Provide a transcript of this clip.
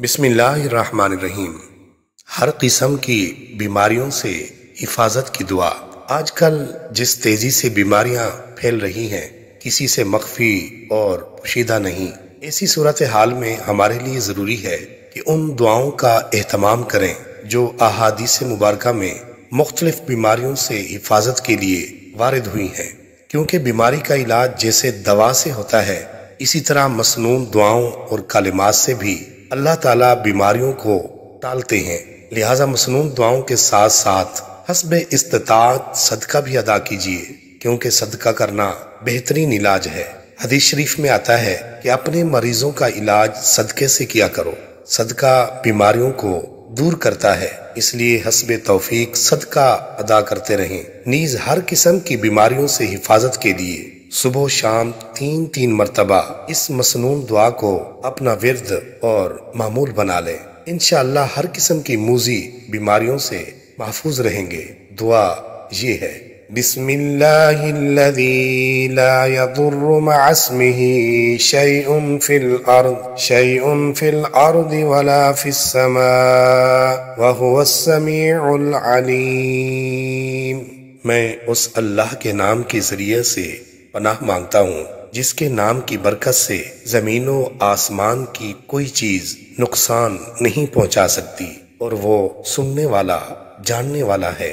बिस्मिल्लाहिर्रहमानिर्रहीम। हर किस्म की बीमारियों से हिफाजत की दुआ। आज कल जिस तेजी से बीमारियां फैल रही हैं, किसी से मख्फी और पोशीदा नहीं। ऐसी सूरत हाल में हमारे लिए ज़रूरी है कि उन दुआओं का एहतमाम करें जो अहादीस मुबारका में मुख्तलिफ बीमारियों से हिफाजत के लिए वारिद हुई हैं, क्योंकि बीमारी का इलाज जैसे दवा से होता है, इसी तरह मसनून दुआओं और कलिमात से भी अल्लाह ताला बीमारियों को टालते हैं। लिहाजा मसनून दुआओं के साथ साथ हस्ब इस्तिताअत सदका भी अदा कीजिए, क्योंकि सदका करना बेहतरीन इलाज है। हदीस शरीफ में आता है कि अपने मरीजों का इलाज सदके से किया करो। सदका बीमारियों को दूर करता है, इसलिए हस्ब तौफीक सदका अदा करते रहें। नीज हर किस्म की बीमारियों से हिफाजत के लिए सुबह शाम 3-3 मरतबा इस मसनून दुआ को अपना विर्द और मामूल बना लें। इंशाअल्लाह हर किस्म की मूजी बीमारियों से महफूज रहेंगे। दुआ ये है, बिस्मिल्लाहिल्लज़ी ला यदुर्रु मअ इस्मिही शैउन फिल अर्दि वला फिस समा व हुवस समीउल अलीम। मैं उस अल्लाह के नाम के जरिए से पनाह मांगता हूँ जिसके नाम की बरकत से जमीनों आसमान की कोई चीज नुकसान नहीं पहुंचा सकती, और वो सुनने वाला जानने वाला है।